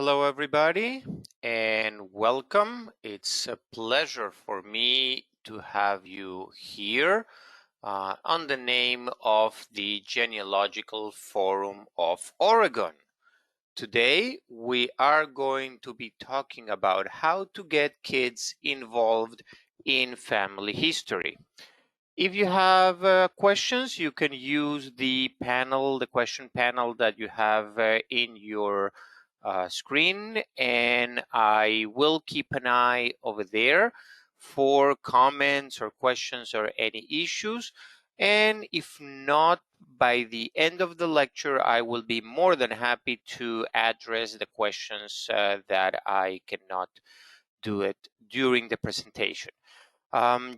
Hello, everybody, and welcome. It's a pleasure for me to have you here on the name of the Genealogical Forum of Oregon. Today, we are going to be talking about how to get kids involved in family history. If you have questions, you can use the question panel that you have in your screen, and I will keep an eye over there for comments or questions or any issues. And if not, by the end of the lecture, I will be more than happy to address the questions that I cannot do it during the presentation.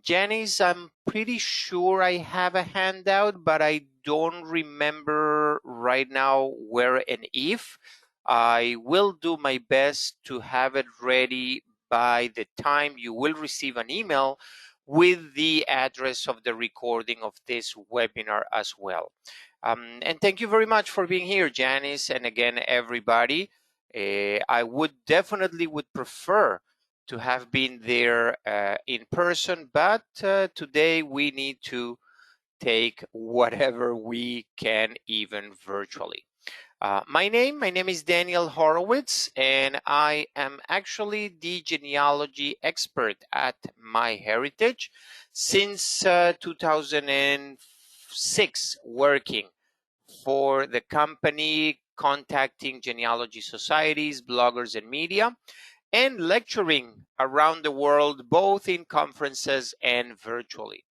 Janice, I'm pretty sure I have a handout, but I don't remember right now where and if. I will do my best to have it ready by the time you will receive an email with the address of the recording of this webinar as well. And thank you very much for being here, Janice, and again, everybody. I would definitely prefer to have been there in person, but today we need to take whatever we can, even virtually. My name is Daniel Horowitz, and I am actually the genealogy expert at MyHeritage since 2006, working for the company, contacting genealogy societies, bloggers, and media, and lecturing around the world, both in conferences and virtually.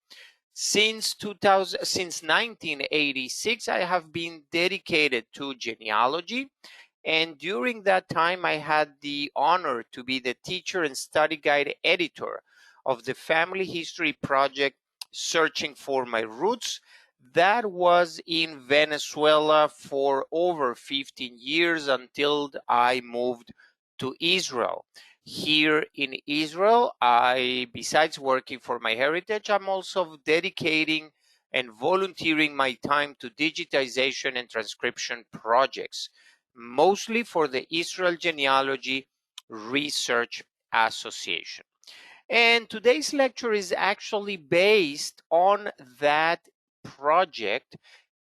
Since 1986, I have been dedicated to genealogy, and during that time, I had the honor to be the teacher and study guide editor of the family history project, Searching for My Roots, that was in Venezuela for over 15 years until I moved to Israel. Here in Israel, besides working for MyHeritage, I'm also dedicating and volunteering my time to digitization and transcription projects, mostly for the Israel Genealogy Research Association. And today's lecture is actually based on that project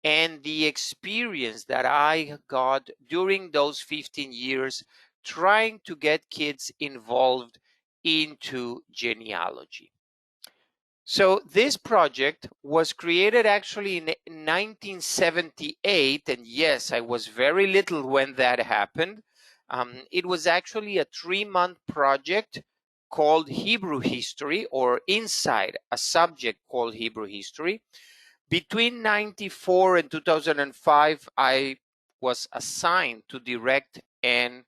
and the experience that I got during those 15 years trying to get kids involved into genealogy. So this project was created actually in 1978, and yes, I was very little when that happened. It was actually a 3-month project called Hebrew History, or inside a subject called Hebrew History. Between 94 and 2005, I was assigned to direct and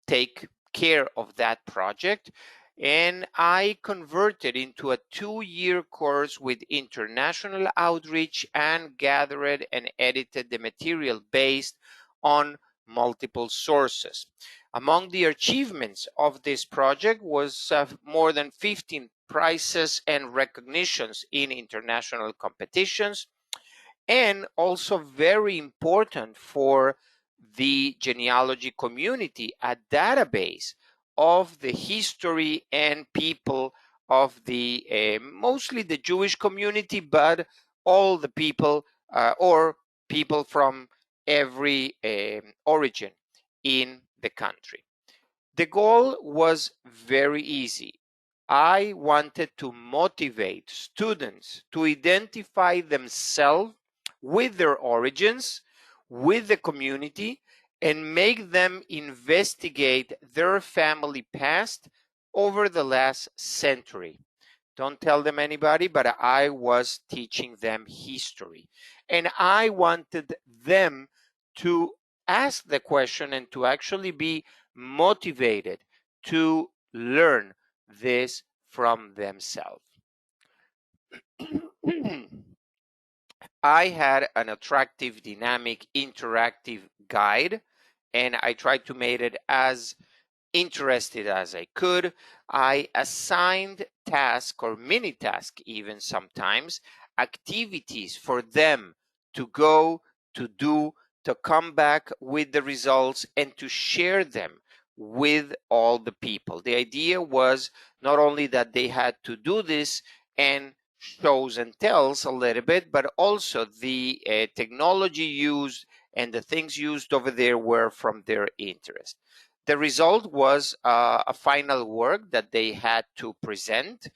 take care of that project. And I converted into a 2-year course with international outreach and gathered and edited the material based on multiple sources. Among the achievements of this project was more than 15 prizes and recognitions in international competitions, and also very important for the genealogy community, a database of the history and people of the mostly the Jewish community, but all the people or people from every origin in the country. The goal was very easy. I wanted to motivate students to identify themselves with their origins, with the community, and make them investigate their family past over the last century. Don't tell them anybody, but I was teaching them history. And I wanted them to ask the question and to actually be motivated to learn this from themselves. I had an attractive, dynamic, interactive guide, and I tried to make it as interested as I could. I assigned tasks or mini tasks, even sometimes, activities for them to go to do to come back with the results and to share them with all the people. The idea was not only that they had to do this and shows and tells a little bit, but also the technology used and the things used over there were from their interest. The result was a final work that they had to present.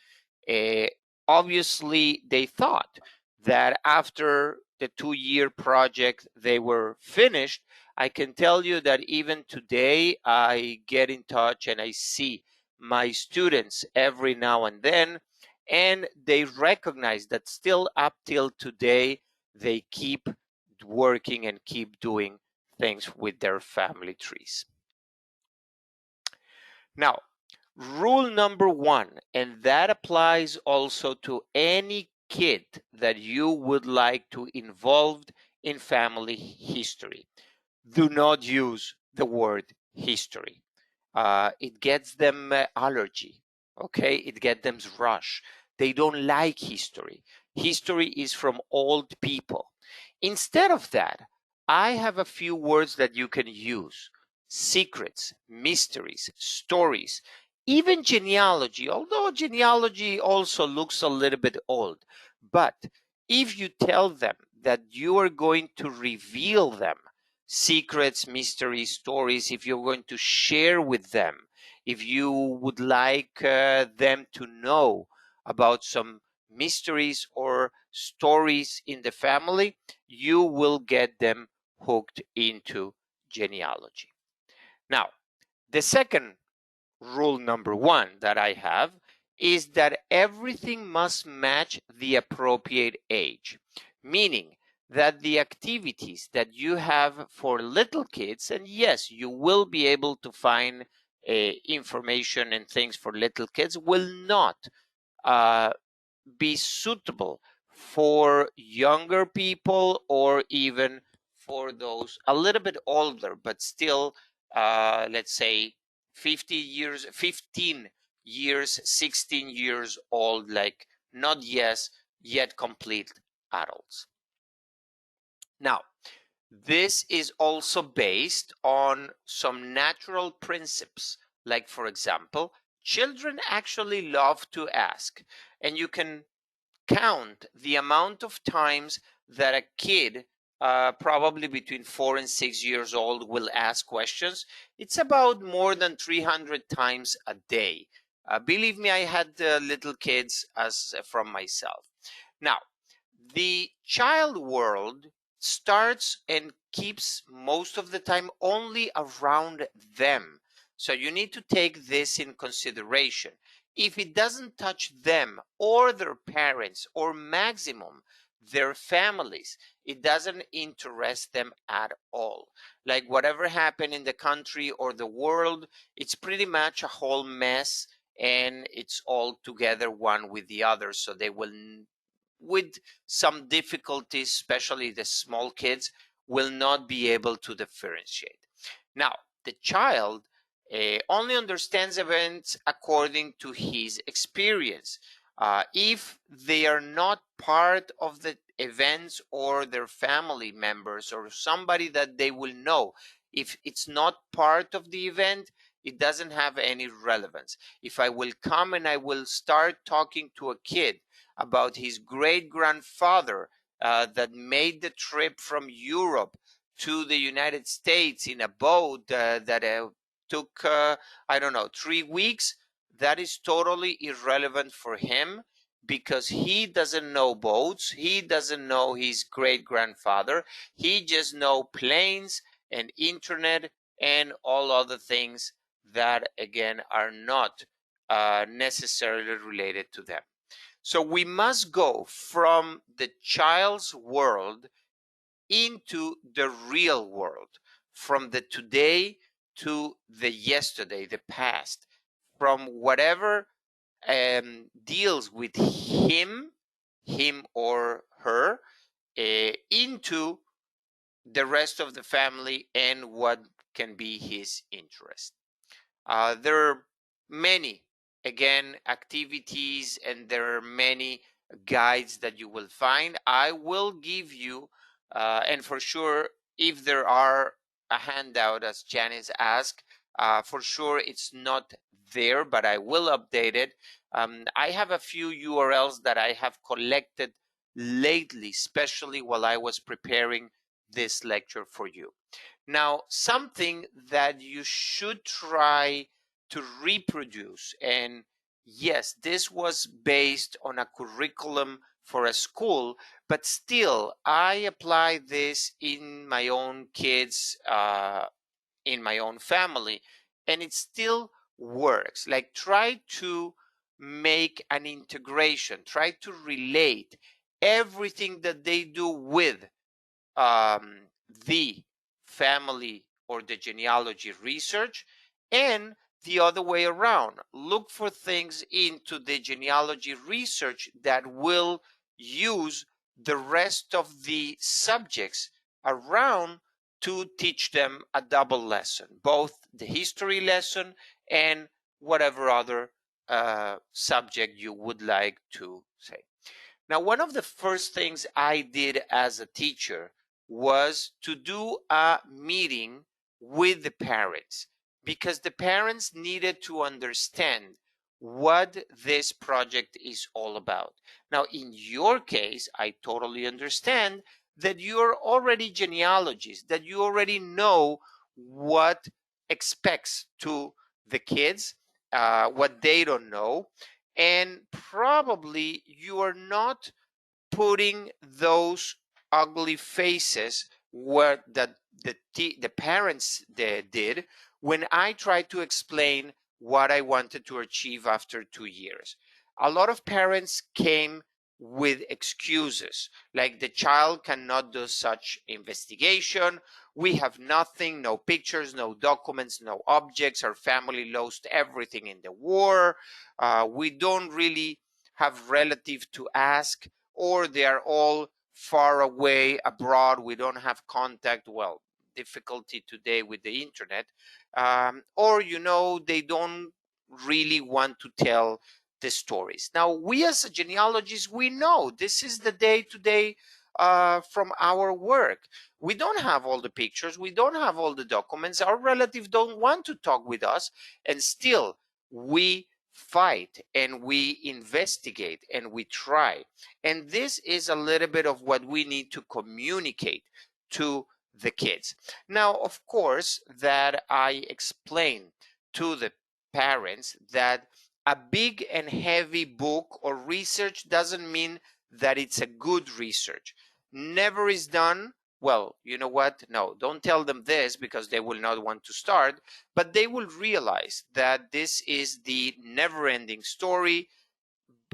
Uh, Obviously, they thought that after the 2-year project they were finished. I can tell you that even today I get in touch and I see my students every now and then, and they recognize that still up till today they keep working and keep doing things with their family trees. Now, rule number one, and that applies also to any kid that you would like to involve in family history. Do not use the word history. It gets them allergy, okay? It gets them rush. They don't like history. History is from old people. Instead of that, I have a few words that you can use: secrets, mysteries, stories, even genealogy, although genealogy also looks a little bit old. But if you tell them that you are going to reveal them, secrets, mysteries, stories, if you're going to share with them, if you would like them to know about some mysteries or stories in the family, you will get them hooked into genealogy. Now, the second rule number one that I have is that everything must match the appropriate age, meaning that the activities that you have for little kids, and yes, you will be able to find information and things for little kids, will not uh, be suitable for younger people or even for those a little bit older, but still, let's say 50 years, 15 years, 16 years old, like not yet complete adults. Now, this is also based on some natural principles. Like, for example, children actually love to ask, and you can count the amount of times that a kid, probably between 4 and 6 years old, will ask questions. It's about more than 300 times a day. Believe me, I had little kids as from myself. Now, the child world starts and keeps most of the time only around them. So you need to take this in consideration. If it doesn't touch them or their parents or maximum their families, it doesn't interest them at all. Like whatever happened in the country or the world, it's pretty much a whole mess, and it's all together one with the other. So they will, with some difficulties, especially the small kids, will not be able to differentiate. Now, the child only understands events according to his experience. If they are not part of the events or their family members or somebody that they will know, if it's not part of the event, it doesn't have any relevance. If I will come and I will start talking to a kid about his great grandfather that made the trip from Europe to the United States in a boat that took, I don't know, 3 weeks, that is totally irrelevant for him because he doesn't know boats. He doesn't know his great grandfather. He just know planes and internet and all other things that, again, are not necessarily related to them. So we must go from the child's world into the real world, from the today to the yesterday, the past, from whatever deals with him or her, into the rest of the family and what can be his interest. There are many, again, activities, and there are many guides that you will find. I will give you, and for sure, if there are a handout, as Janice asked, for sure it's not there, but I will update it. I have a few URLs that I have collected lately, especially while I was preparing this lecture for you. Now, something that you should try to reproduce, and yes, this was based on a curriculum for a school, but still, I apply this in my own kids, in my own family, and it still works. Like, try to make an integration, try to relate everything that they do with the family or the genealogy research, and the other way around. Look for things into the genealogy research that will use the rest of the subjects around to teach them a double lesson, both the history lesson and whatever other subject you would like to say. Now, one of the first things I did as a teacher was to do a meeting with the parents, because the parents needed to understand what this project is all about. Now, in your case, I totally understand that you're already genealogists, that you already know what expects to the kids, what they don't know, and probably you are not putting those ugly faces where the parents did when I tried to explain what I wanted to achieve after 2 years. A lot of parents came with excuses like the child cannot do such investigation, we have nothing, no pictures, no documents, no objects, our family lost everything in the war, we don't really have relative to ask, or they are all far away abroad, we don't have contact, well, difficulty today with the internet, or they don't really want to tell the stories. Now, we as genealogists, we know this is the day-to-day from our work. We don't have all the pictures, we don't have all the documents, our relatives don't want to talk with us, and still we fight and we investigate and we try. And this is a little bit of what we need to communicate to the kids. Now, of course, that I explain to the parents that a big and heavy book or research doesn't mean that it's a good research. Never is done. Well, you know what? No, don't tell them this because they will not want to start, but they will realize that this is the never-ending story,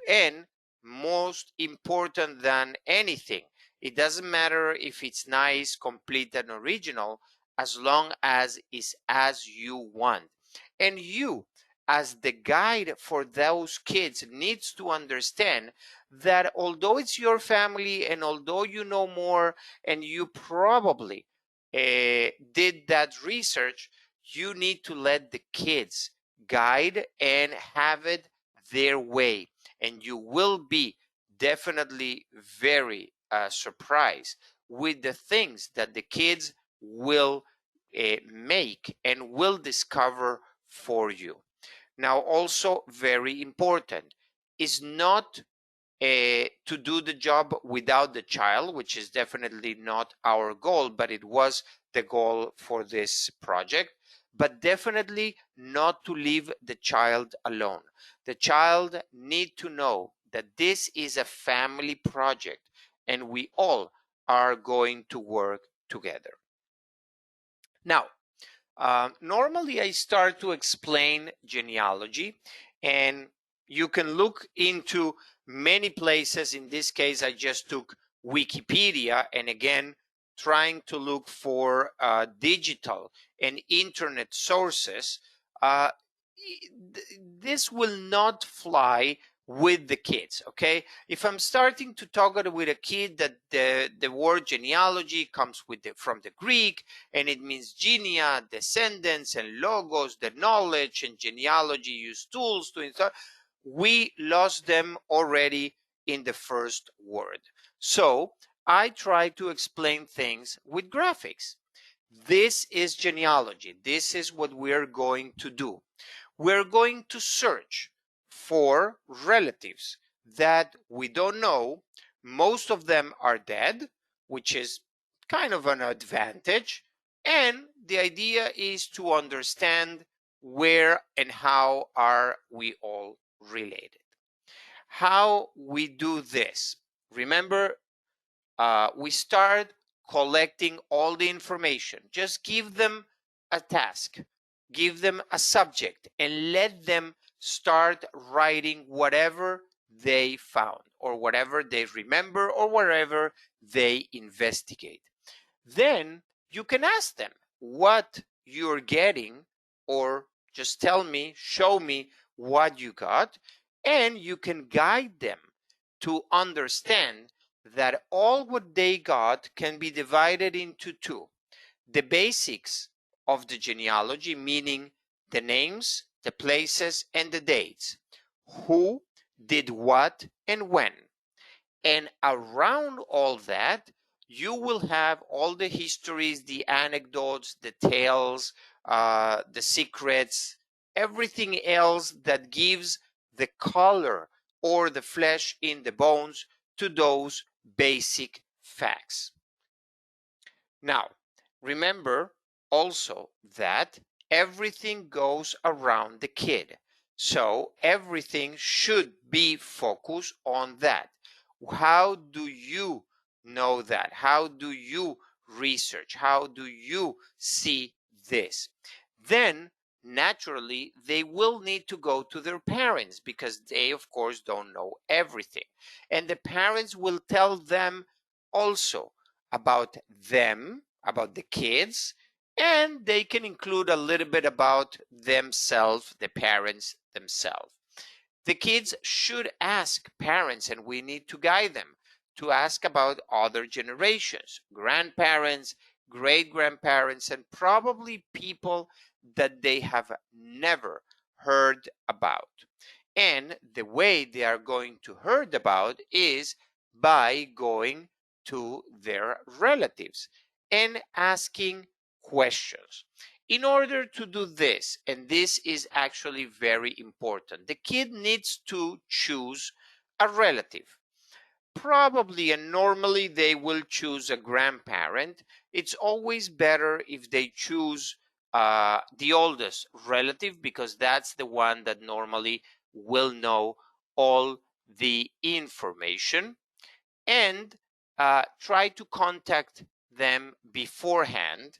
and most important than anything, it doesn't matter if it's nice, complete, and original, as long as it's as you want. And you, as the guide for those kids, needs to understand that although it's your family and although you know more and you probably did that research, you need to let the kids guide and have it their way, and you will be definitely very surprised with the things that the kids will make and will discover for you. Now, also very important is not to do the job without the child, which is definitely not our goal, but it was the goal for this project. But definitely not to leave the child alone. The child need to know that this is a family project and we all are going to work together. Now, normally I start to explain genealogy, and you can look into many places. In this case, I just took Wikipedia, and again, trying to look for digital and internet sources. Uh, this will not fly with the kids, okay? If I'm starting to talk with a kid that the word genealogy comes from the Greek, and it means genia, descendants, and logos, the knowledge, and genealogy use tools to insert, we lost them already in the first word. So I try to explain things with graphics. This is genealogy. This is what we're going to do. We're going to search for relatives that we don't know. Most of them are dead, which is kind of an advantage. And the idea is to understand where and how are we all related. How we do this. Remember, we start collecting all the information. Just give them a task, give them a subject, and let them start writing whatever they found or whatever they remember or whatever they investigate. Then you can ask them what you're getting, or just tell me, show me what you got, and you can guide them to understand that all what they got can be divided into two. The basics of the genealogy, meaning the names, the places, and the dates. Who did what and when. And around all that, you will have all the histories, the anecdotes, the tales, the secrets, everything else that gives the color or the flesh in the bones to those basic facts. Now, remember also that everything goes around the kid. So everything should be focused on that. How do you know that? How do you research? How do you see this? Then naturally they will need to go to their parents because they of course don't know everything. And the parents will tell them also about them, about the kids, and they can include a little bit about themselves, the parents themselves. The kids should ask parents, and we need to guide them to ask about other generations, grandparents, great grandparents, and probably people that they have never heard about. And the way they are going to heard about is by going to their relatives and asking questions. In order to do this, and this is actually very important, the kid needs to choose a relative. Probably and normally they will choose a grandparent. It's always better if they choose the oldest relative because that's the one that normally will know all the information, and try to contact them beforehand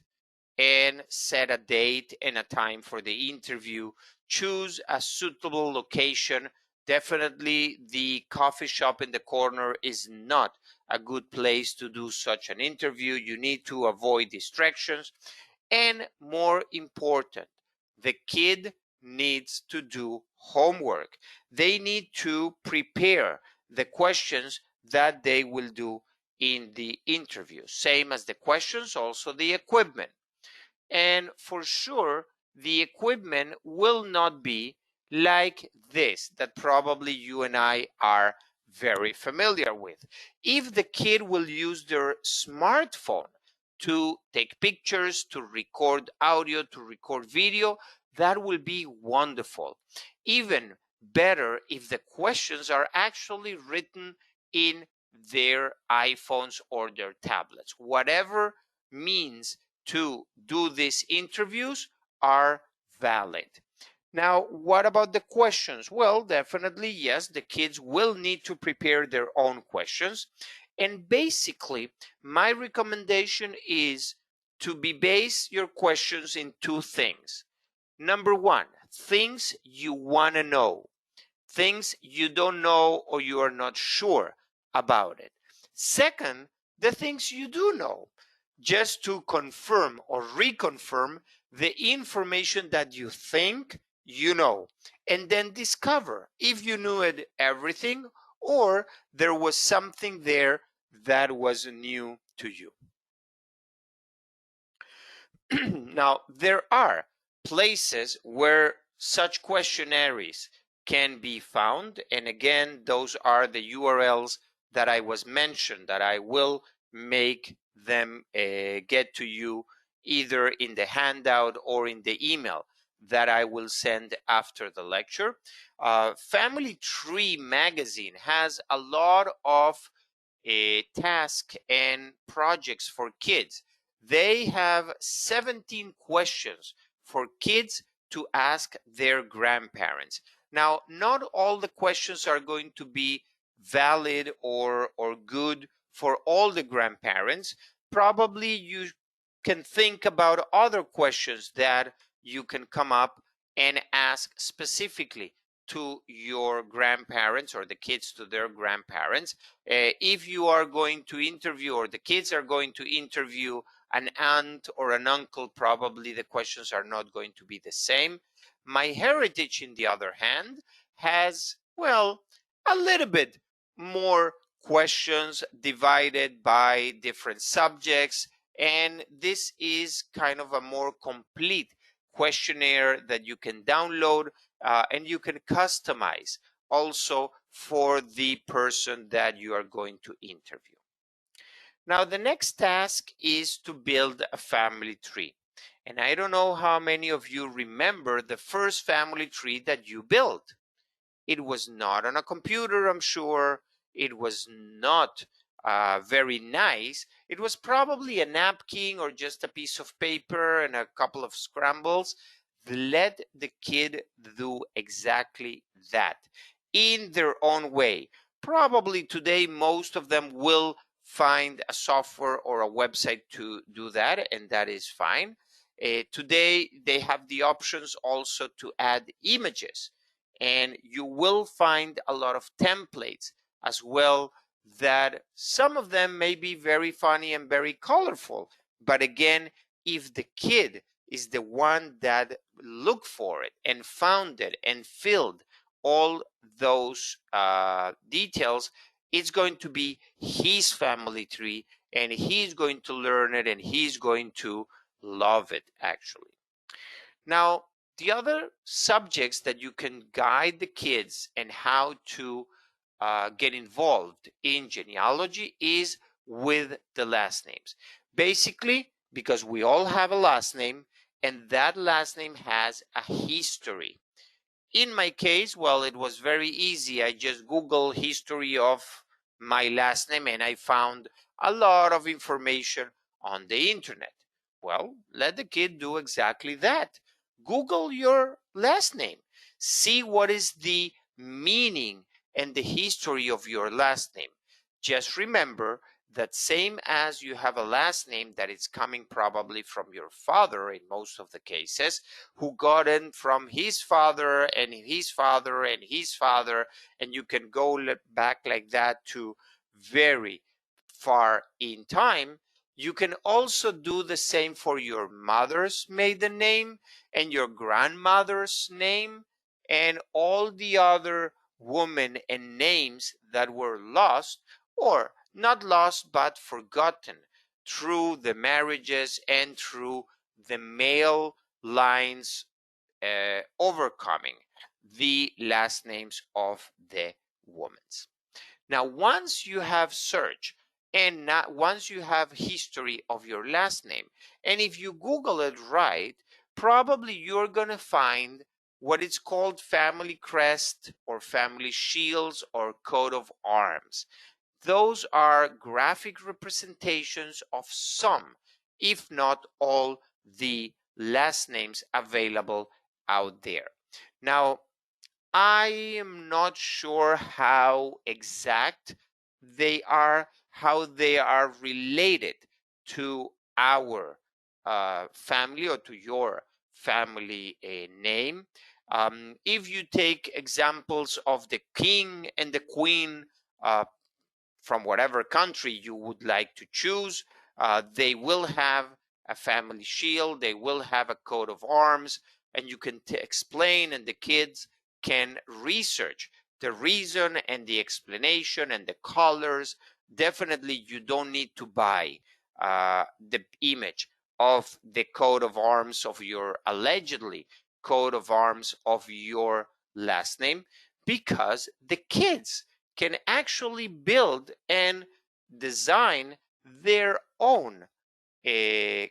and set a date and a time for the interview. Choose a suitable location. Definitely the coffee shop in the corner is not a good place to do such an interview. You need to avoid distractions. And more important, the kid needs to do homework. They need to prepare the questions that they will do in the interview. Same as the questions, also the equipment. And for sure, the equipment will not be like this that probably you and I are very familiar with. If the kid will use their smartphone to take pictures, to record audio, to record video, that will be wonderful. Even better if the questions are actually written in their iPhones or their tablets. Whatever means to do these interviews are valid. Now, what about the questions? Well, definitely, yes, the kids will need to prepare their own questions. And basically, my recommendation is to base your questions in two things. Number one, things you want to know, things you don't know or you are not sure about it. Second, the things you do know, just to confirm or reconfirm the information that you think you know, and then discover if you knew it everything or there was something there that was new to you. Now, there are places where such questionnaires can be found. And again, those are the URLs that I was mentioned that I will make them get to you either in the handout or in the email that I will send after the lecture. Family Tree magazine has a lot of tasks and projects for kids. They have 17 questions for kids to ask their grandparents. Now, not all the questions are going to be valid or good for all the grandparents. Probably you can think about other questions that you can come up and ask specifically to your grandparents or the kids to their grandparents. If you are going to interview or the kids are going to interview an aunt or an uncle, probably the questions are not going to be the same. My Heritage, in the other hand, has, well, a little bit more questions divided by different subjects, and this is kind of a more complete questionnaire that you can download and you can customize also for the person that you are going to interview. Now, the next task is to build a family tree. And I don't know how many of you remember the first family tree that you built. It was not on a computer, I'm sure. It was not very nice. It was probably a napkin or just a piece of paper and a couple of scrambles. Let the kid do exactly that in their own way. Probably today, most of them will find a software or a website to do that, and that is fine. Today, they have the options also to add images, and you will find a lot of templates as well, that some of them may be very funny and very colorful. But again, if the kid is the one that looked for it and found it and filled all those details, it's going to be his family tree, and he's going to learn it and he's going to love it, actually. Now, the other subjects that you can guide the kids and how to get involved in genealogy is with the last names. Basically, because we all have a last name, and that last name has a history. In my case, well, it was very easy. I just Googled history of my last name and I found a lot of information on the internet. Well, let the kid do exactly that. Google your last name. See what is the meaning and the history of your last name. Just remember that same as you have a last name that is coming probably from your father in most of the cases, who got it from his father and his father and his father, and you can go back like that to very far in time. You can also do the same for your mother's maiden name and your grandmother's name and all the other women and names that were lost, or not lost but forgotten through the marriages and through the male lines overcoming the last names of the women. Now, once you have search and once you have history of your last name, and if you Google it right, probably you're going to find what is called family crest or family shields or coat of arms. Those are graphic representations of some, if not all, the last names available out there. Now, I am not sure how exact they are, how they are related to our family or to your family name. If you take examples of the king and the queen from whatever country you would like to choose, they will have a family shield, they will have a coat of arms, and you can explain, and the kids can research the reason and the explanation and the colors. Definitely, you don't need to buy the image of the coat of arms of your allegedly coat of arms of your last name, because the kids can actually build and design their own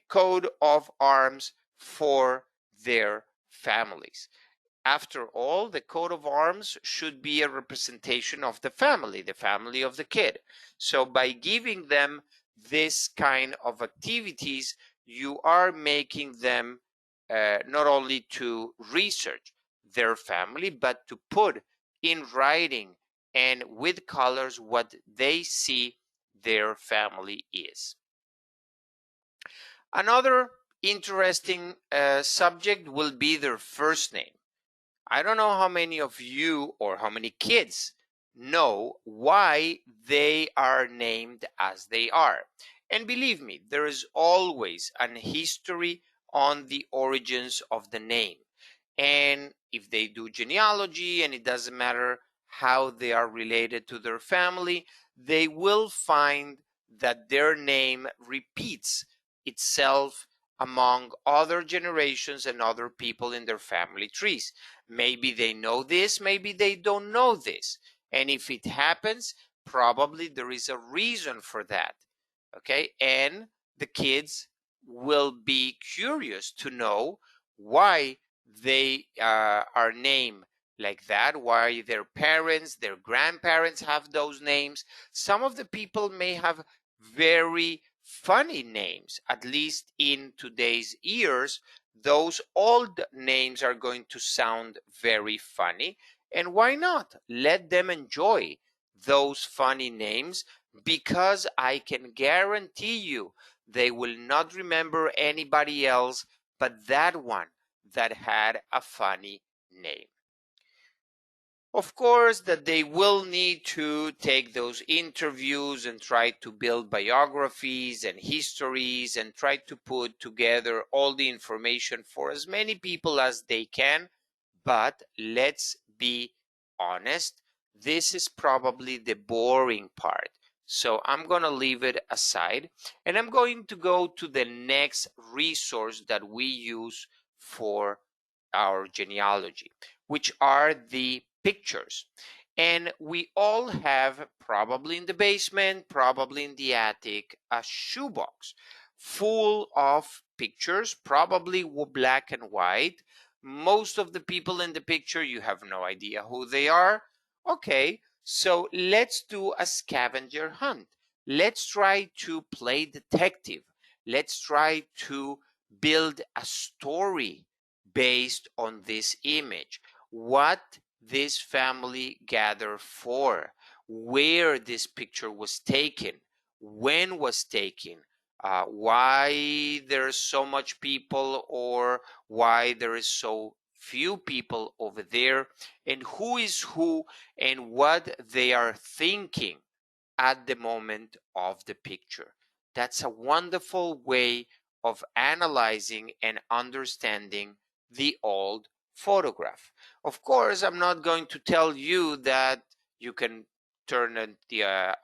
coat of arms for their families. After all, the coat of arms should be a representation of the family of the kid. So by giving them this kind of activities, you are making them not only to research their family, but to put in writing and with colors what they see their family is. Another interesting subject will be their first name. I don't know how many of you or how many kids know why they are named as they are. And believe me, there is always an history on the origins of the name. And if they do genealogy, and it doesn't matter how they are related to their family, they will find that their name repeats itself among other generations and other people in their family trees. Maybe they know this, maybe they don't know this. And if it happens, probably there is a reason for that. Okay. And the kids will be curious to know why they are named like that, why their parents, their grandparents have those names. Some of the people may have very funny names, at least in today's ears. Those old names are going to sound very funny. And why not? Let them enjoy those funny names, because I can guarantee you they will not remember anybody else but that one that had a funny name. Of course, that they will need to take those interviews and try to build biographies and histories and try to put together all the information for as many people as they can. But let's be honest, this is probably the boring part. So I'm going to leave it aside, and I'm going to go to the next resource that we use for our genealogy, which are the pictures. And we all have, probably in the basement, probably in the attic, a shoebox full of pictures, probably black and white. Most of the people in the picture, you have no idea who they are. Okay, so let's do a scavenger hunt. Let's try to play detective. Let's try to build a story based on this image. What this family gathered for, where this picture was taken, when was taken, why there's so much people or why there is so few people over there, and who is who and what they are thinking at the moment of the picture. That's a wonderful way of analyzing and understanding the old photograph. Of course, I'm not going to tell you that you can turn the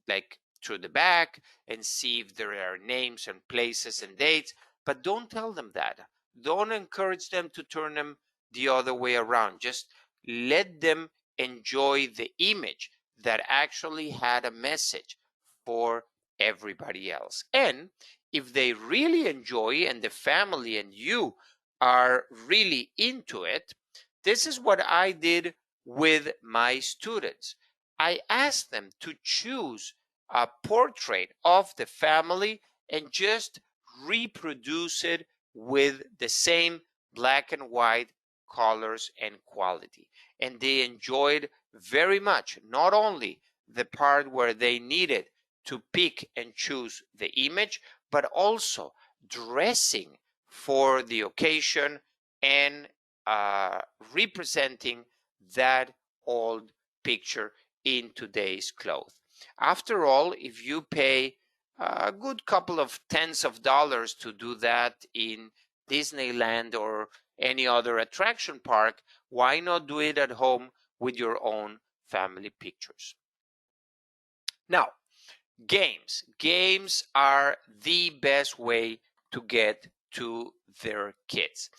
like to the back and see if there are names and places and dates, but don't tell them that. Don't encourage them to turn them the other way around. Just let them enjoy the image that actually had a message for everybody else. And if they really enjoy, and the family and you are really into it, this is what I did with my students. I asked them to choose a portrait of the family and just reproduce it with the same black and white colors and quality. And they enjoyed very much, not only the part where they needed to pick and choose the image, but also dressing for the occasion and representing that old picture in today's clothes. After all, if you pay a good couple of tens of dollars to do that in Disneyland or any other attraction park, why not do it at home with your own family pictures? Now, games. Games are the best way to get to their kids.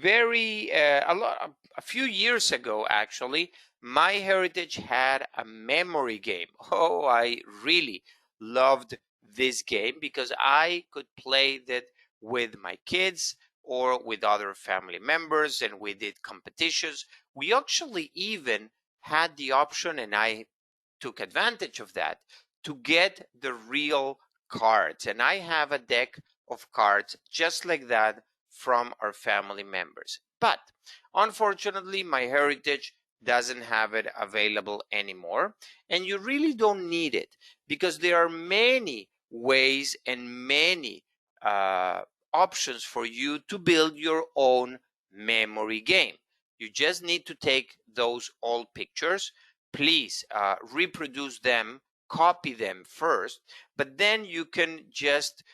A few years ago, actually, MyHeritage had a memory game. Oh, I really loved this game because I could play that with my kids or with other family members, and we did competitions. We actually even had the option, and I took advantage of that, to get the real cards. And I have a deck of cards just like that from our family members. But unfortunately, my heritage doesn't have it available anymore. And you really don't need it because there are many ways and many options for you to build your own memory game. You just need to take those old pictures. Please reproduce them, copy them first, but then you can just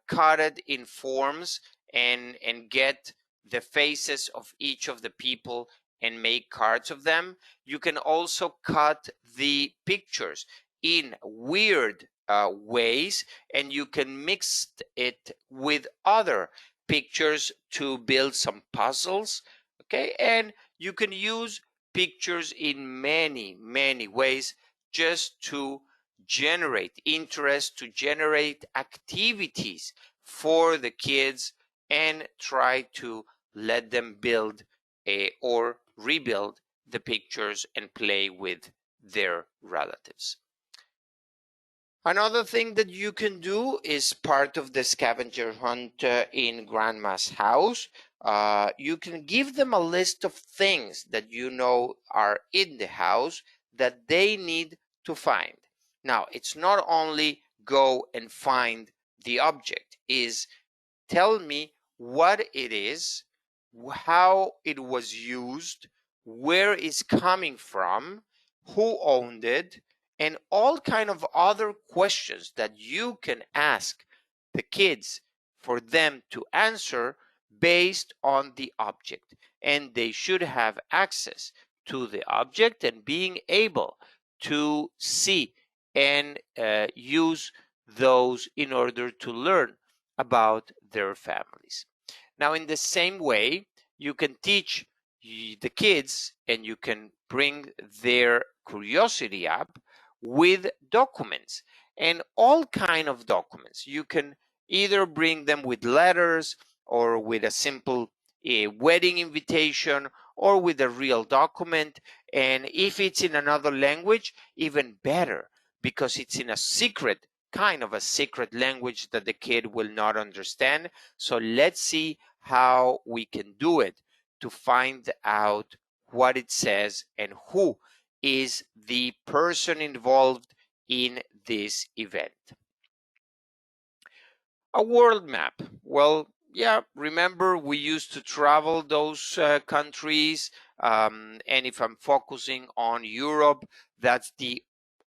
cut it in forms and get the faces of each of the people and make cards of them. You can also cut the pictures in weird ways, and you can mix it with other pictures to build some puzzles. Okay, and you can use pictures in many ways just to generate interest, to generate activities for the kids, and try to let them build or rebuild the pictures and play with their relatives. Another thing that you can do is part of the scavenger hunt in grandma's house. You can give them a list of things that you know are in the house that they need to find. Now, it's not only go and find the object, is tell me what it is, how it was used, where it's coming from, who owned it, and all kind of other questions that you can ask the kids for them to answer based on the object. And they should have access to the object and being able to see and use those in order to learn about their families. Now, in the same way, you can teach the kids and you can bring their curiosity up with documents, and all kind of documents. You can either bring them with letters or with a simple wedding invitation or with a real document. And if it's in another language, even better, because it's in a secret, kind of a secret language that the kid will not understand. So let's see how we can do it to find out what it says and who is the person involved in this event. A world map. Well, yeah, remember we used to travel those countries. And if I'm focusing on Europe, that's the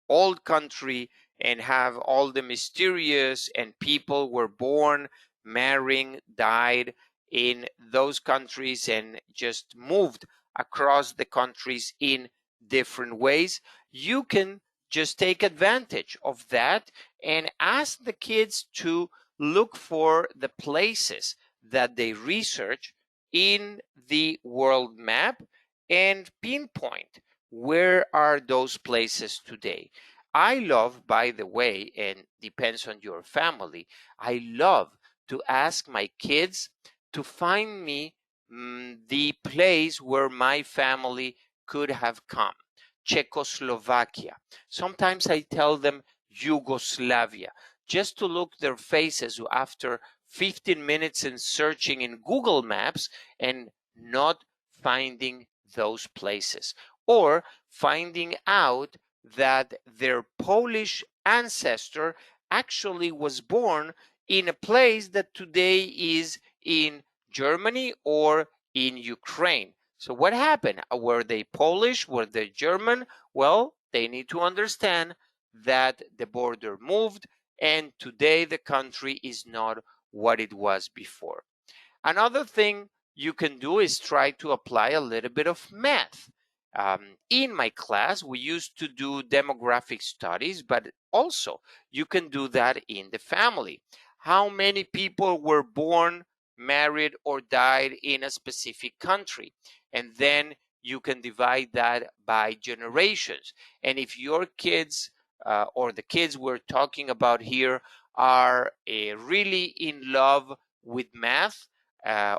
old country and have all the mysterious and people were born, marrying, died in those countries and just moved across the countries in different ways. You can just take advantage of that and ask the kids to look for the places that they research in the world map and pinpoint where are those places today. I love, by the way, and depends on your family, I love to ask my kids to find me the place where my family could have come. Czechoslovakia. Sometimes I tell them Yugoslavia, just to look their faces after 15 minutes in searching in Google Maps and not finding those places, or finding out that their Polish ancestor actually was born in a place that today is in Germany or in Ukraine. So what happened? Were they Polish? Were they German? Well, they need to understand that the border moved and today the country is not what it was before. Another thing you can do is try to apply a little bit of math. In my class, we used to do demographic studies, but also you can do that in the family. How many people were born, married, or died in a specific country? And then you can divide that by generations. And if your kids or the kids we're talking about here are really in love with math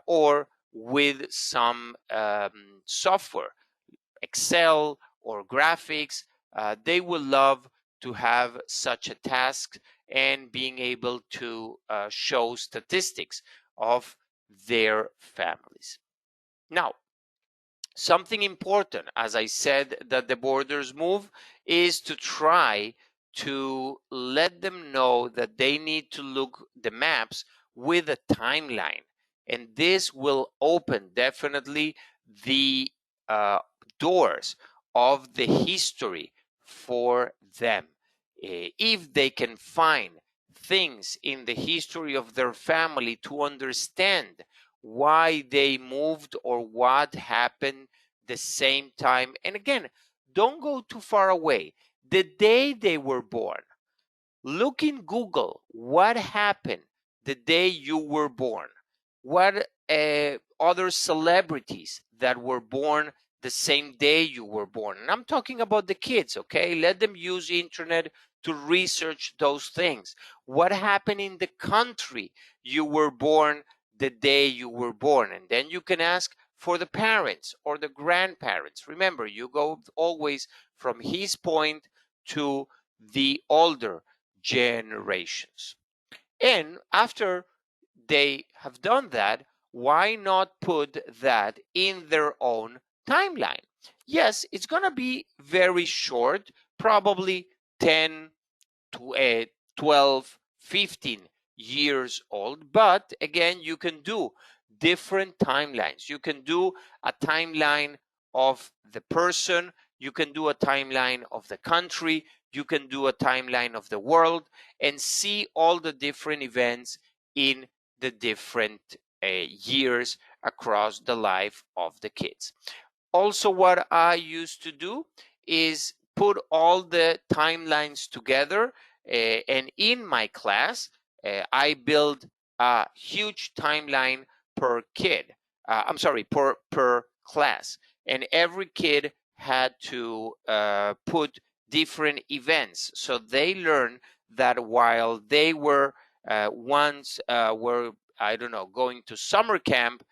or with some software, Excel or graphics, they will love to have such a task and being able to show statistics of their families. Now, something important, as I said, that the borders move, is to try to let them know that they need to look the maps with a timeline. And this will open definitely the uh, doors of the history for them. If they can find things in the history of their family to understand why they moved or what happened the same time. And again, don't go too far away. The day they were born, look in Google what happened the day you were born. What other celebrities that were born the same day you were born. And I'm talking about the kids, okay? Let them use internet to research those things. What happened in the country you were born the day you were born? And then you can ask for the parents or the grandparents. Remember, you go always from his point to the older generations. And after they have done that, why not put that in their own timeline? Yes, it's going to be very short, probably 10 to 12, 15 years old. But again, you can do different timelines. You can do a timeline of the person, you can do a timeline of the country, you can do a timeline of the world, and see all the different events in the different years across the life of the kids. Also, what I used to do is put all the timelines together, and in my class, I build a huge timeline per kid. I'm sorry, per class, and every kid had to put different events, so they learn that while they were once were, I don't know, going to summer camp,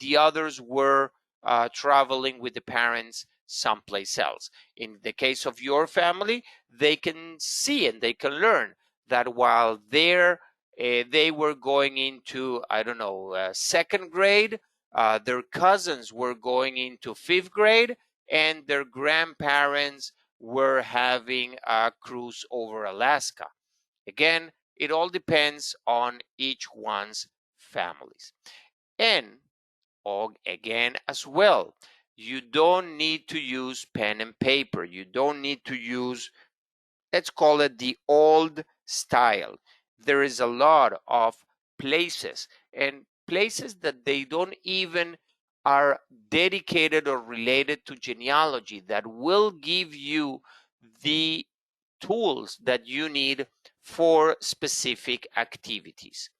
the others were traveling with the parents someplace else. In the case of your family, they can see and they can learn that while they were going into, I don't know, second grade, their cousins were going into fifth grade, and their grandparents were having a cruise over Alaska. Again, it all depends on each one's families. And again as well, you don't need to use pen and paper. You don't need to use, let's call it the old style. There is a lot of places, and places that they don't even are dedicated or related to genealogy, that will give you the tools that you need for specific activities.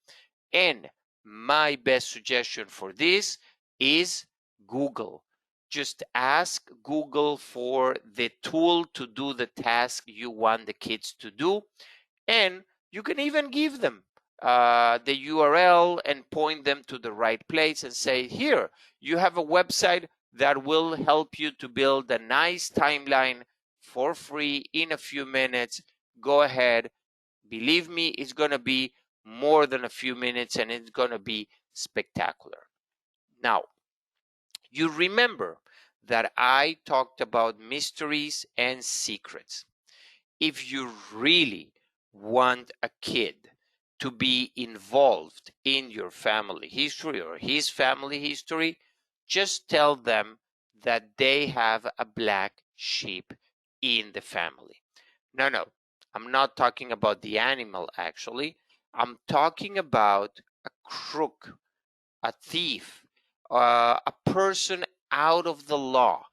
And my best suggestion for this is Google. Just ask Google for the tool to do the task you want the kids to do. And you can even give them the URL and point them to the right place and say, here, you have a website that will help you to build a nice timeline for free in a few minutes. Go ahead. Believe me, it's going to be more than a few minutes, and it's going to be spectacular. Now, you remember that I talked about mysteries and secrets. If you really want a kid to be involved in your family history or his family history, just tell them that they have a black sheep in the family. No, I'm not talking about the animal, actually. I'm talking about a crook, a thief, a person out of the law,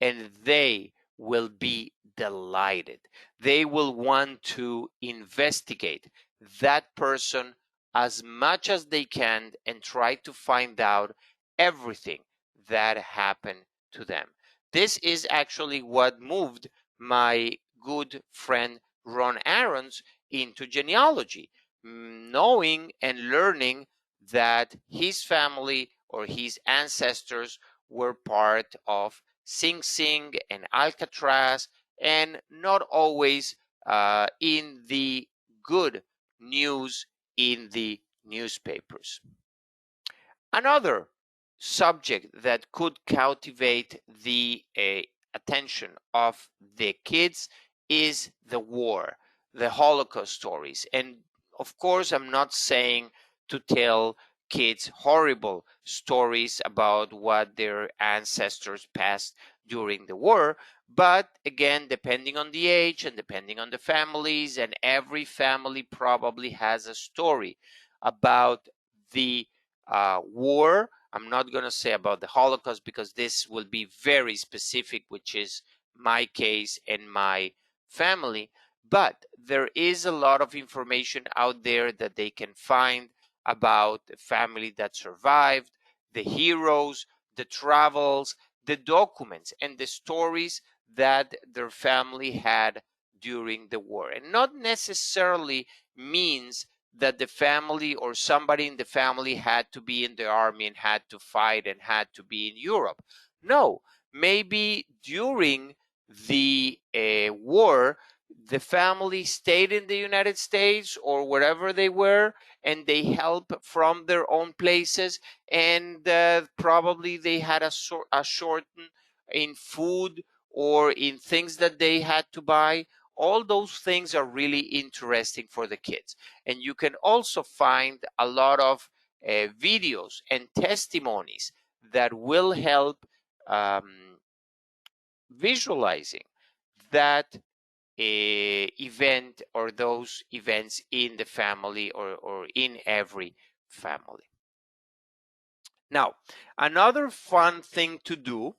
and they will be delighted. They will want to investigate that person as much as they can and try to find out everything that happened to them. This is actually what moved my good friend run errands into genealogy, knowing and learning that his family or his ancestors were part of Sing Sing and Alcatraz, and not always in the good news in the newspapers. Another subject that could cultivate the attention of the kids is the war, the Holocaust stories. And of course, I'm not saying to tell kids horrible stories about what their ancestors passed during the war. But again, depending on the age and depending on the families, and every family probably has a story about the war. I'm not going to say about the Holocaust because this will be very specific, which is my case and my family. But there is a lot of information out there that they can find about the family that survived, the heroes, the travels, the documents, and the stories that their family had during the war. And not necessarily means that the family or somebody in the family had to be in the army and had to fight and had to be in Europe. No, maybe during the war, the family stayed in the United States or wherever they were, and they helped from their own places, and probably they had a shorten in food or in things that they had to buy. All those things are really interesting for the kids. And you can also find a lot of videos and testimonies that will help visualizing that event or those events in the family or in every family. Now, another fun thing to do,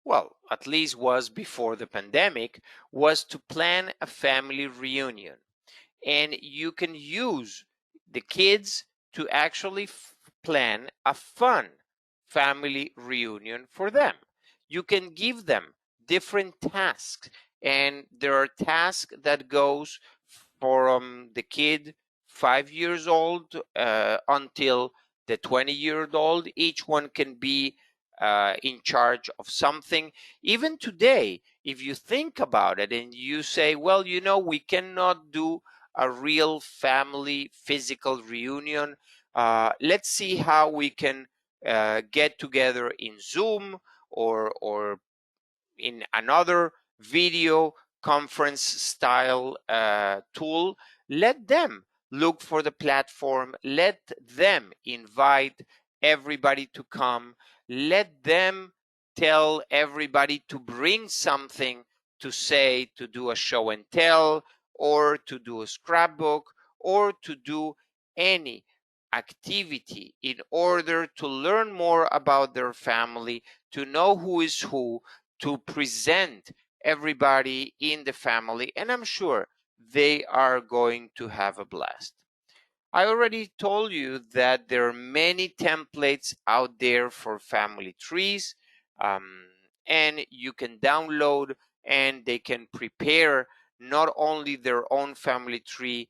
well, at least was before the pandemic, was to plan a family reunion. And you can use the kids to actually plan a fun family reunion for them. You can give them different tasks, and there are tasks that goes from the kid 5 years old until the 20-year old. Each one can be in charge of something. Even today, if you think about it and you say, well, you know, we cannot do a real family physical reunion. Let's see how we can get together in Zoom or in another video conference style tool. Let them look for the platform. Let them invite everybody to come. Let them tell everybody to bring something to say, to do a show and tell, or to do a scrapbook, or to do any activity in order to learn more about their family, to know who is who, to present everybody in the family, and I'm sure they are going to have a blast. I already told you that there are many templates out there for family trees, um, and you can download and they can prepare not only their own family tree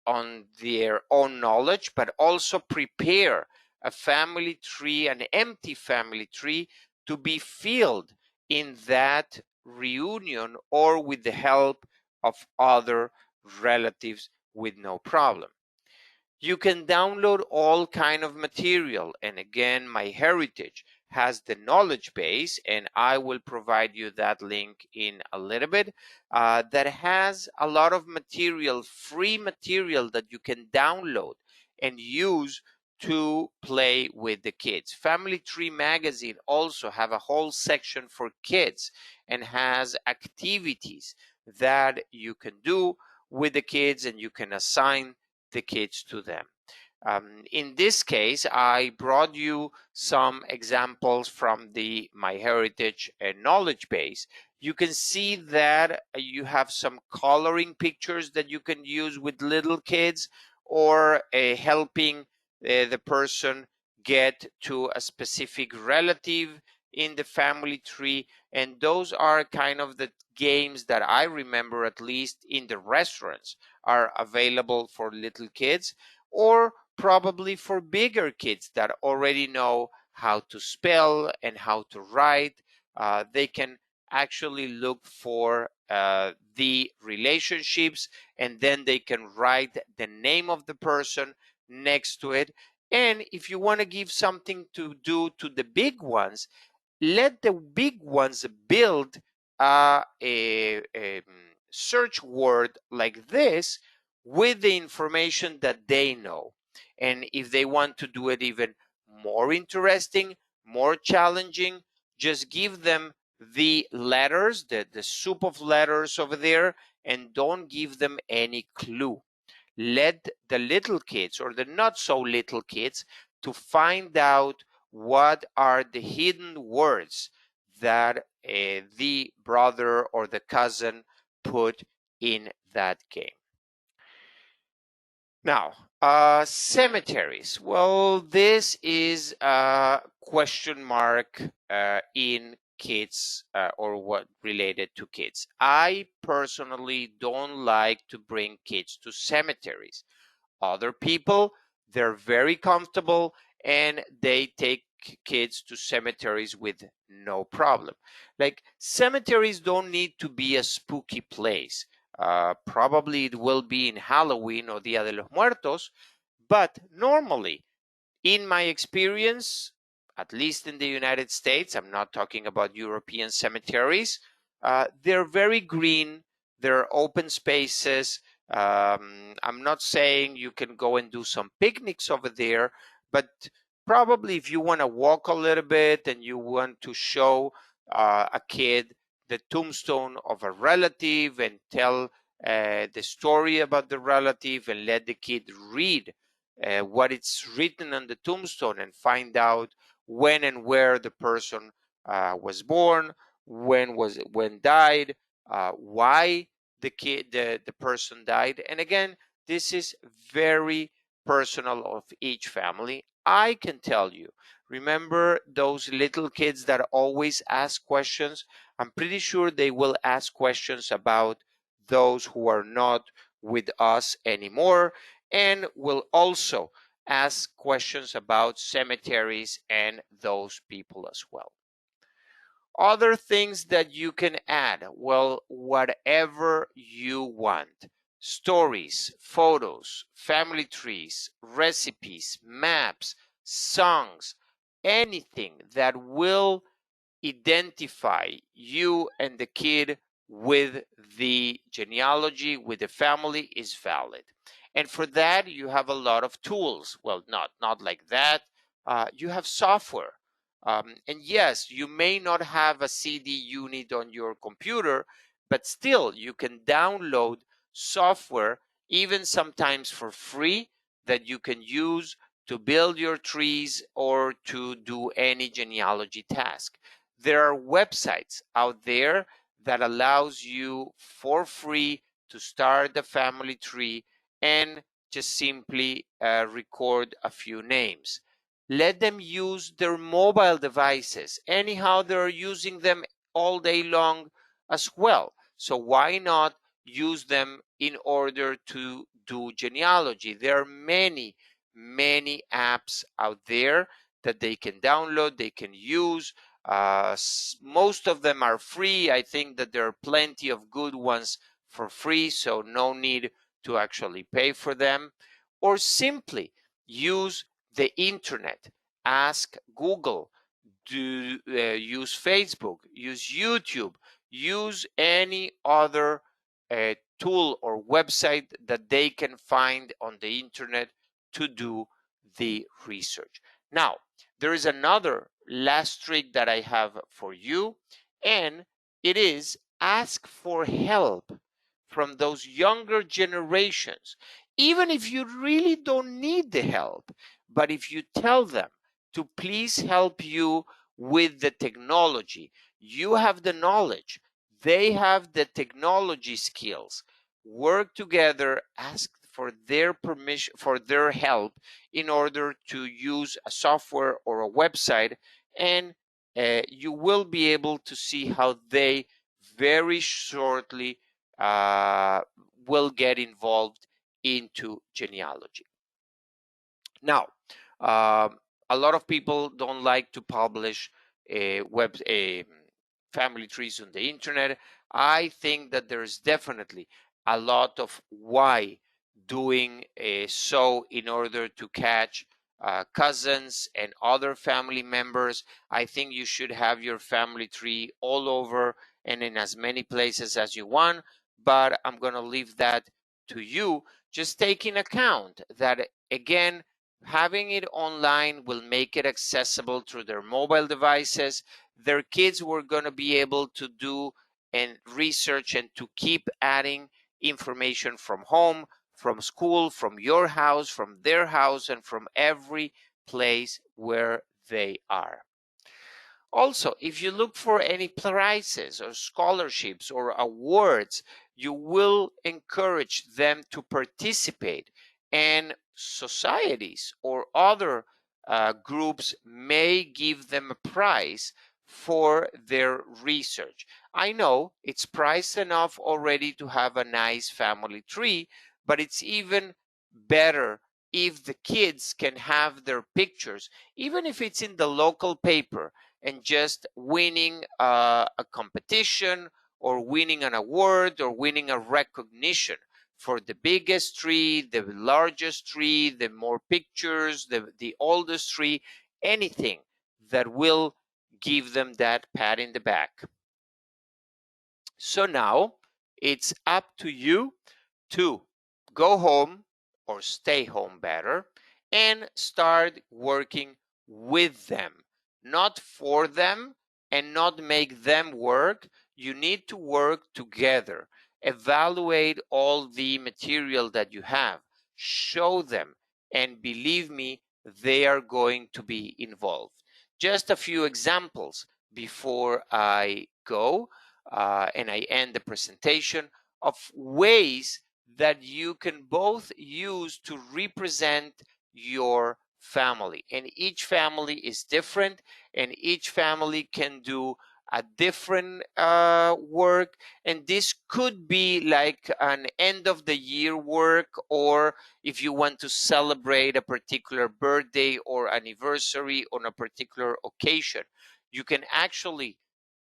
on their own knowledge, but also prepare a family tree, an empty family tree, to be filled in that reunion or with the help of other relatives with no problem. You can download all kind of material, and again, MyHeritage has the knowledge base, and I will provide you that link in a little bit, that has a lot of material, free material that you can download and use to play with the kids. Family Tree Magazine also have a whole section for kids and has activities that you can do with the kids, and you can assign the kids to them. In this case, I brought you some examples from the MyHeritage knowledge base. You can see that you have some coloring pictures that you can use with little kids, or helping the person get to a specific relative in the family tree. And those are kind of the games that I remember, at least in the restaurants, are available for little kids, or probably for bigger kids that already know how to spell and how to write. They can actually look for the relationships, and then they can write the name of the person next to it. And if you want to give something to do to the big ones, let the big ones build a search word like this with the information that they know. And if they want to do it even more interesting, more challenging, just give them the letters, the soup of letters over there, and don't give them any clue. Let the little kids, or the not so little kids, to find out what are the hidden words that the brother or the cousin put in that game. Now, cemeteries. Well, this is a question mark in kids, or what related to kids. I personally don't like to bring kids to cemeteries. Other people, they're very comfortable and they take kids to cemeteries with no problem. Like, cemeteries don't need to be a spooky place. Probably it will be in Halloween or Dia de los Muertos, but normally, in my experience, at least in the United States, I'm not talking about European cemeteries, they're very green, they're open spaces. I'm not saying you can go and do some picnics over there, but probably if you want to walk a little bit and you want to show a kid the tombstone of a relative and tell the story about the relative and let the kid read what it's written on the tombstone and find out when and where the person was born, when died, why the person died. And again, this is very personal of each family. I can tell you, remember those little kids that always ask questions? I'm pretty sure they will ask questions about those who are not with us anymore, and will also ask questions about cemeteries and those people as well. Other things that you can add, well, whatever you want. Stories, photos, family trees, recipes, maps, songs, anything that will identify you and the kid with the genealogy, with the family, is valid. And for that, you have a lot of tools. Well, not like that. You have software. And yes, you may not have a CD unit on your computer, but still you can download software, even sometimes for free, that you can use to build your trees or to do any genealogy task. There are websites out there that allows you for free to start the family tree and just simply record a few names. Let them use their mobile devices. Anyhow, they're using them all day long as well. So why not use them in order to do genealogy? There are many, many apps out there that they can download, they can use. Most of them are free. I think that there are plenty of good ones for free, so no need to actually pay for them. Or simply use the internet. Ask Google, use Facebook, use YouTube, use any other tool or website that they can find on the internet to do the research. Now, there is another last trick that I have for you, and it is ask for help from those younger generations, even if you really don't need the help. But if you tell them to please help you with the technology, you have the knowledge, they have the technology skills, work together, ask for their permission, for their help in order to use a software or a website, and you will be able to see how they very shortly will get involved into genealogy. Now, a lot of people don't like to publish family trees on the internet. I think that there's definitely a lot of why doing so in order to catch cousins and other family members. I think you should have your family tree all over and in as many places as you want, but I'm going to leave that to you. Just take in account that, again, having it online will make it accessible through their mobile devices. Their kids were going to be able to do and research and to keep adding information from home, from school, from your house, from their house, and from every place where they are. Also, if you look for any prizes or scholarships or awards, you will encourage them to participate, and societies or other groups may give them a prize for their research. I know it's priced enough already to have a nice family tree, but it's even better if the kids can have their pictures, even if it's in the local paper, and just winning a competition or winning an award or winning a recognition for the biggest tree, the largest tree, the more pictures, the oldest tree, anything that will give them that pat in the back. So now it's up to you to go home, or stay home better, and start working with them, not for them, and not make them work. You need to work together. Evaluate all the material that you have, show them, and believe me, they are going to be involved. Just a few examples before I go and I end the presentation of ways that you can both use to represent your family. And each family is different, and each family can do a different work. And this could be like an end of the year work, or if you want to celebrate a particular birthday or anniversary on a particular occasion, you can actually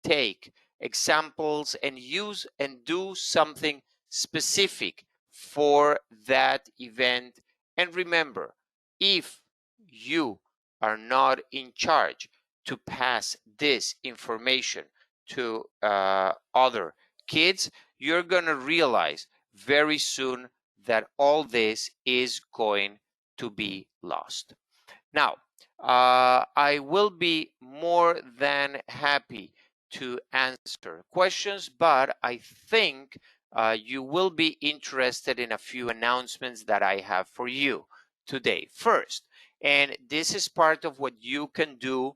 take examples and use and do something specific for that event. And remember, if you are not in charge to pass this information to other kids, you're going to realize very soon that all this is going to be lost. Now, I will be more than happy to answer questions, but I think you will be interested in a few announcements that I have for you today. First, and this is part of what you can do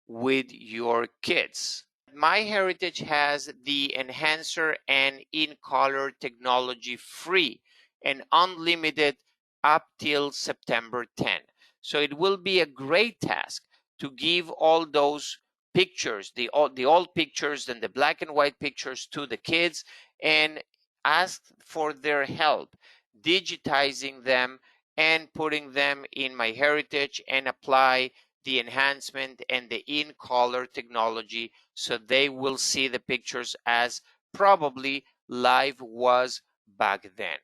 with your kids. MyHeritage has the enhancer and in color technology free and unlimited up till September 10. So it will be a great task to give all those pictures, the old pictures and the black and white pictures, to the kids and ask for their help digitizing them and putting them in MyHeritage, and apply the enhancement and the in color technology so they will see the pictures as probably live was back then.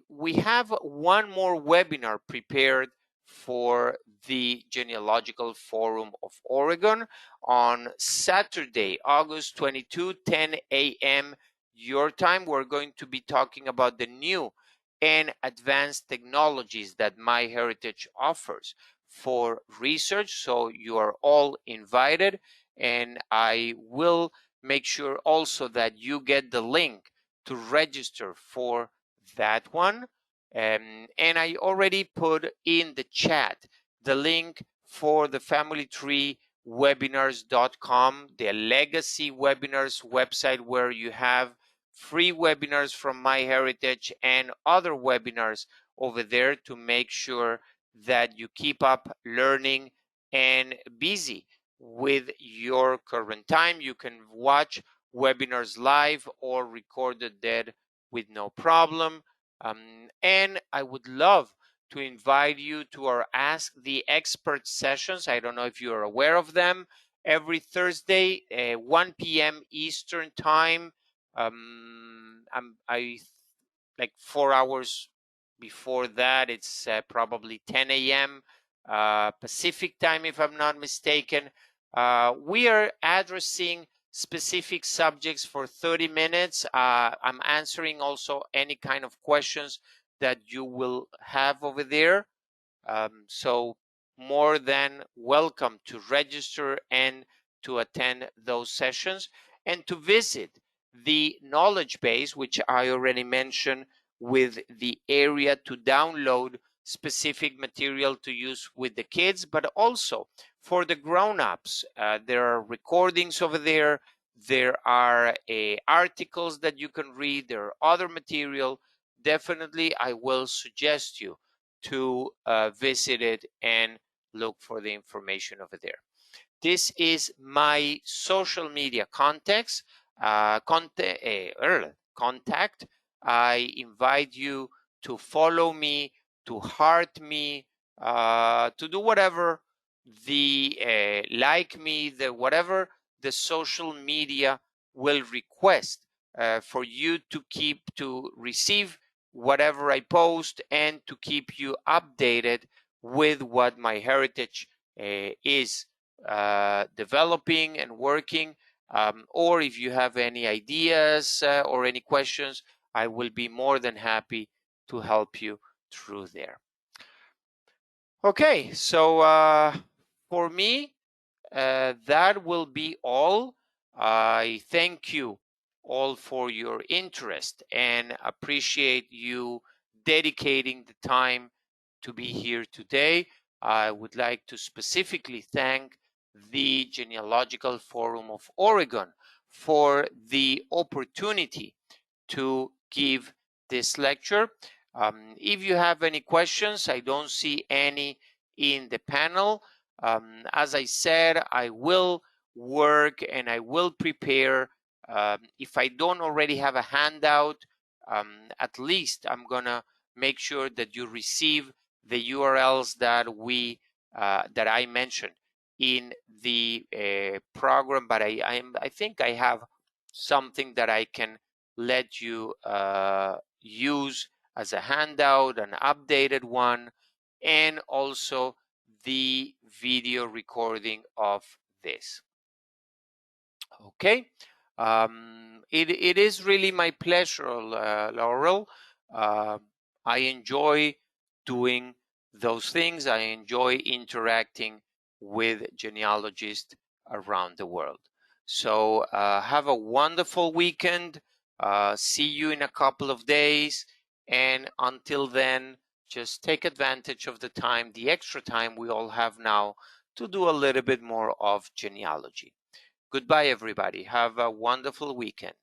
We have one more webinar prepared for the Genealogical Forum of Oregon on Saturday, August 22, 10 a.m. your time. We're going to be talking about the new and advanced technologies that MyHeritage offers for research. So you are all invited, and I will make sure also that you get the link to register for that one. And I already put in the chat the link for the Family Tree webinars.com, the legacy webinars website, where you have free webinars from MyHeritage and other webinars over there to make sure that you keep up learning and busy with your current time. You can watch webinars live or recorded dead with no problem. And I would love to invite you to our Ask the Expert sessions. I don't know if you're aware of them. Every Thursday, 1 p.m. Eastern time. I like 4 hours before that. It's probably 10 a.m. Pacific time, if I'm not mistaken. We are addressing specific subjects for 30 minutes. I'm answering also any kind of questions that you will have over there. So more than welcome to register and to attend those sessions and to visit the knowledge base, which I already mentioned, with the area to download specific material to use with the kids, but also for the grown-ups. There are recordings over there. There are articles that you can read. There are other material. Definitely, I will suggest you to visit it and look for the information over there. This is my social media contact. I invite you to follow me, to heart me, to do whatever like me, whatever the social media will request for you to receive whatever I post and to keep you updated with what my heritage is developing and working. Or if you have any ideas or any questions, I will be more than happy to help you through there. Okay, so for me, that will be all. I thank you all for your interest and appreciate you dedicating the time to be here today. I would like to specifically thank the Genealogical Forum of Oregon for the opportunity to give this lecture. If you have any questions, I don't see any in the panel. As I said, I will work and I will prepare. If I don't already have a handout, at least I'm gonna make sure that you receive the URLs that I mentioned in the program. But I think I have something that I can let you use as a handout, an updated one, and also the video recording of this. Okay, it is really my pleasure, Laurel. I enjoy doing those things. I enjoy interacting with genealogists around the world. So have a wonderful weekend. See you in a couple of days. And until then, just take advantage of the time, the extra time we all have now to do a little bit more of genealogy. Goodbye, everybody. Have a wonderful weekend.